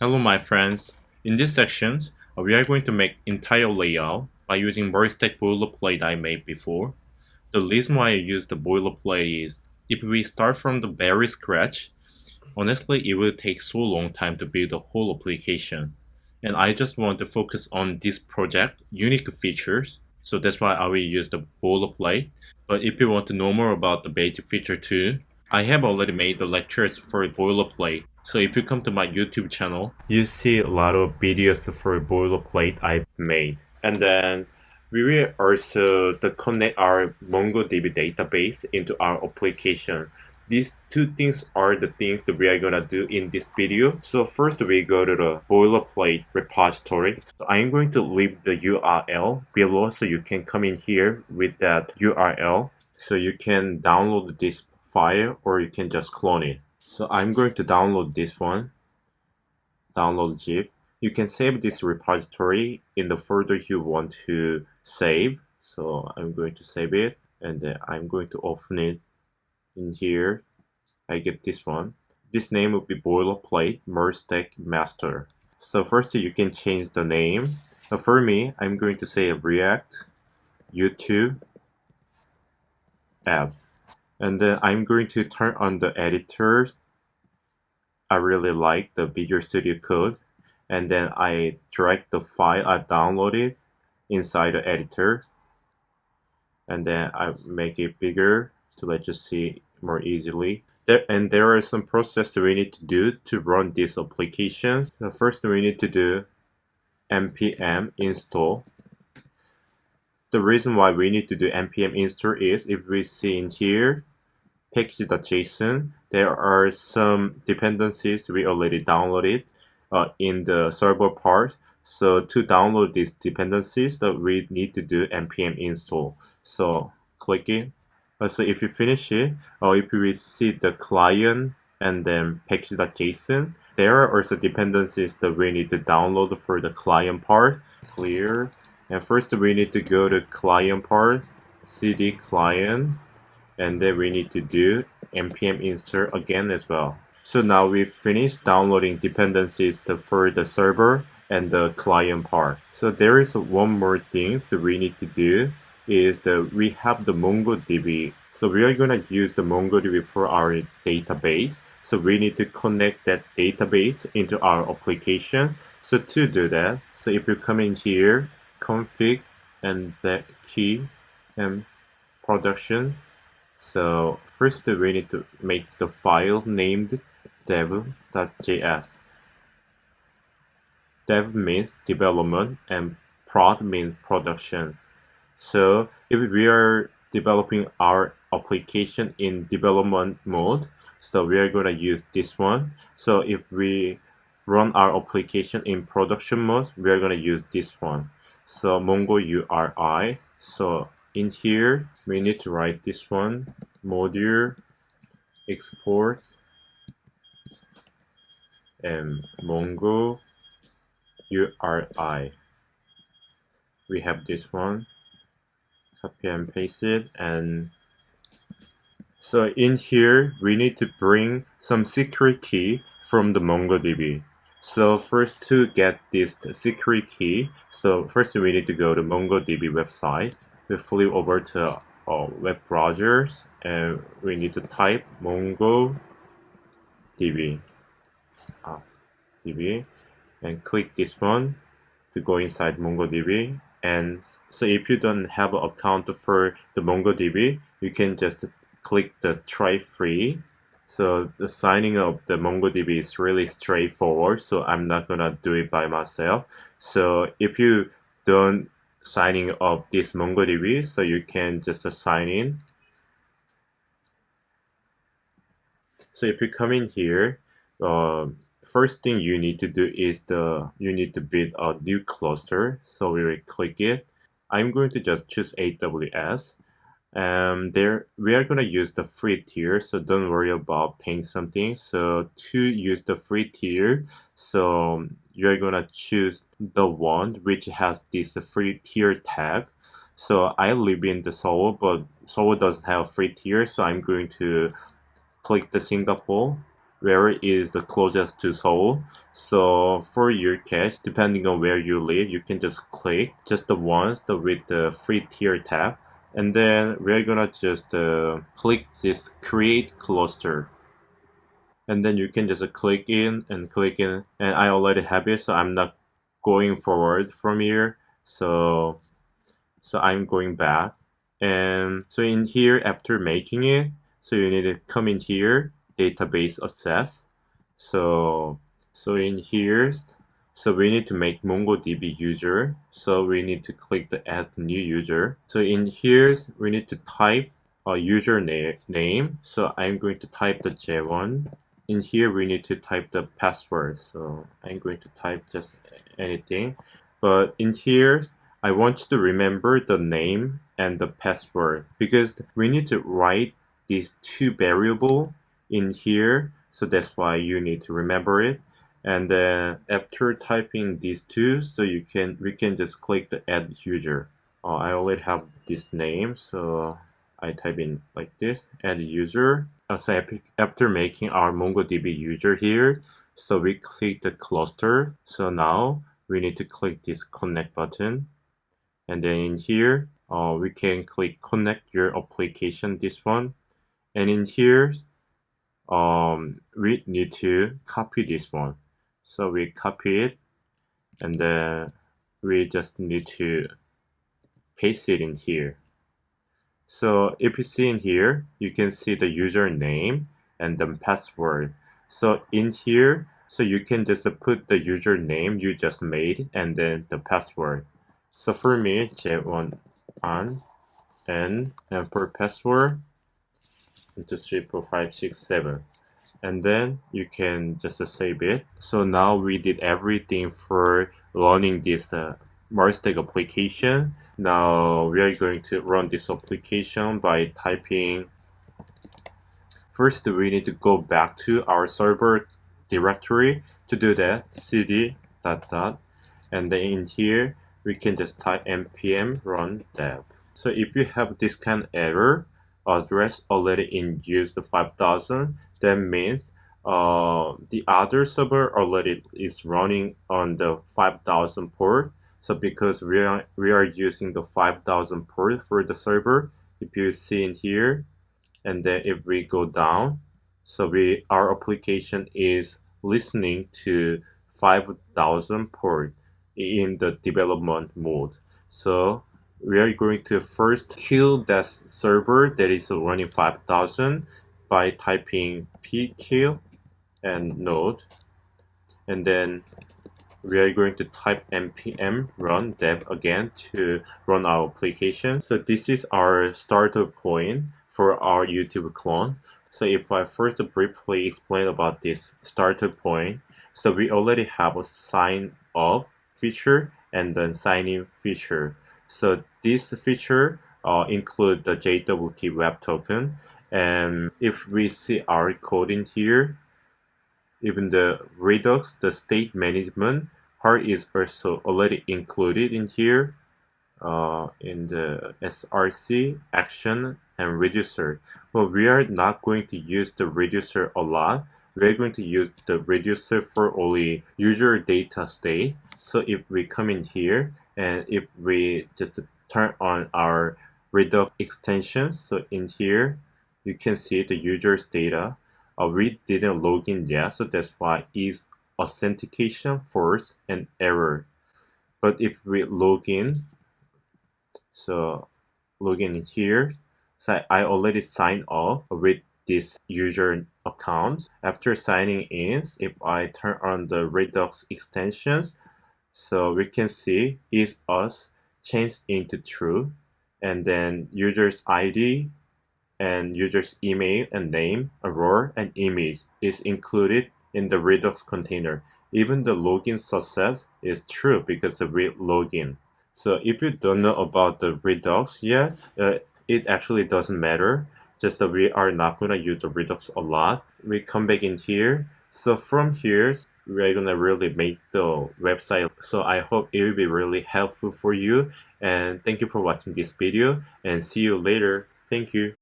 Hello my friends. In this section, we are going to make entire layout by using Merstack boilerplate I made before. The reason why I use the boilerplate is if we start from the very scratch, honestly it will take so long time to build a whole application. And I just want to focus on this project unique features. So that's why I will use the boilerplate. But if you want to know more about the basic feature too, I have already made the lectures for boilerplate. So if you come to my YouTube channel, you see a lot of videos for boilerplate I've made. And then we will also connect our MongoDB database into our application. These two things are the things that we are gonna do in this video. So first we go to the boilerplate repository. So I'm going to leave the URL below so you can come in here with that URL. So you can download this file or you can just clone it. So I'm going to download this one, download zip. You can save this repository in the folder you want to save. So I'm going to save it and then I'm going to open it in here. I get this one. This name will be boilerplate Merstack master. So first you can change the name. So for me, I'm going to say React YouTube app. And then I'm going to turn on the editors. I really like the Visual Studio Code. And then I drag the file I downloaded inside the editor. And then I make it bigger to let you see more easily. There are some processes we need to do to run these applications. So first we need to do npm install. The reason why we need to do npm install is if we see in here package.json, there are some dependencies we already downloaded in the server part. So to download these dependencies, that we need to do npm install. So click it. So if you finish it, or if you see the client and then package.json, there are also dependencies that we need to download for the client part. Clear. And first we need to go to client part, cd client, and then we need to do npm install again as well. So now we've finished downloading dependencies for the server and the client part. So there is one more thing that we need to do is that we have the MongoDB. So we are going to use the MongoDB for our database. So we need to connect that database into our application. So to do that, so if you come in here, config and the key and production. So first we need to make the file named dev.js. Dev means development and prod means production. So if we are developing our application in development mode, so we are going to use this one. So if we run our application in production mode, we are going to use this one. So Mongo URI. So in here, we need to write this one, module export and Mongo URI. We have this one. Copy and paste it, and so in here we need to bring some secret key from the MongoDB. So first to get this secret key, so first we need to go to MongoDB website. We flip over to web browsers and we need to type MongoDB DB and click this one to go inside MongoDB. And so if you don't have an account for the MongoDB, you can just click the try free. So the signing up the MongoDB is really straightforward, so I'm not gonna do it by myself. So if you don't signing up this MongoDB, so you can just sign in. So if you come in here, first thing you need to do is you need to build a new cluster. So we will click it. I'm going to just choose AWS. There we are going to use the free tier, so don't worry about paying something. So to use the free tier, so you're going to choose the one which has this free tier tag. So I live in the Seoul, but Seoul doesn't have free tier, so I'm going to click the Singapore where is the closest to Seoul. So for your case, depending on where you live, you can just click just the ones with the free tier tab, and then we're gonna just click this create cluster, and then you can just click in, and I already have it, so I'm not going forward from here. So I'm going back, and so in here, after making it, so you need to come in here, database access. So in here, so we need to make MongoDB user. So we need to click the add new user. So in here, we need to type a user name. So I'm going to type the J1. In here, we need to type the password. So I'm going to type just anything. But in here, I want you to remember the name and the password, because we need to write these two variables in here. So that's why you need to remember it. And then after typing these two, so we can just click the add user. I already have this name, so I type in like this, add user. So after making our MongoDB user here, so we click the cluster. So now we need to click this connect button, and then in here we can click connect your application, this one, and in here we need to copy this one. So we copy it, and then we just need to paste it in here. So if you see in here, you can see the username and the password. So in here, so you can just put the username you just made and then the password. So for me, J1 on and for password, 1, 2, 3, 4, 5, 6, 7. And then you can just save it. So now we did everything for running this Merstack application. Now we are going to run this application by typing. First, we need to go back to our server directory. To do that, cd ... and then in here we can just type npm run dev. So if you have this kind of error, address already in use the 5000, that means the other server already is running on the 5000 port. So because we are using the 5000 port for the server, if you see in here, and then if we go down, so our application is listening to 5000 port in the development mode. So we are going to first kill that server that is running 5000 by typing pkill and node, and then we are going to type npm run dev again to run our application. So this is our starter point for our YouTube clone. So if I first briefly explain about this starter point, so we already have a sign up feature and then sign in feature. So this feature include the JWT web token, and if we see our code in here, even the Redux, the state management part is also already included in here in the src action and reducer. But we are not going to use the reducer a lot. We're going to use the reducer for only user data state. So if we come in here and if we just turn on our Redux extensions, so in here you can see the user's data. We didn't log in yet, so that's why is authentication false and error. But if we log in, so log in here, so I already signed up with this user account. After signing in, if I turn on the Redux extensions, so we can see is us changed into true, and then user's ID and user's email and name, a role, and image is included in the Redux container. Even the login success is true because we login. So if you don't know about the Redux yet, it actually doesn't matter. Just that we are not gonna use the Redux a lot. We come back in here. So from here, we're gonna really make the website. So I hope it will be really helpful for you. And thank you for watching this video, and see you later. Thank you.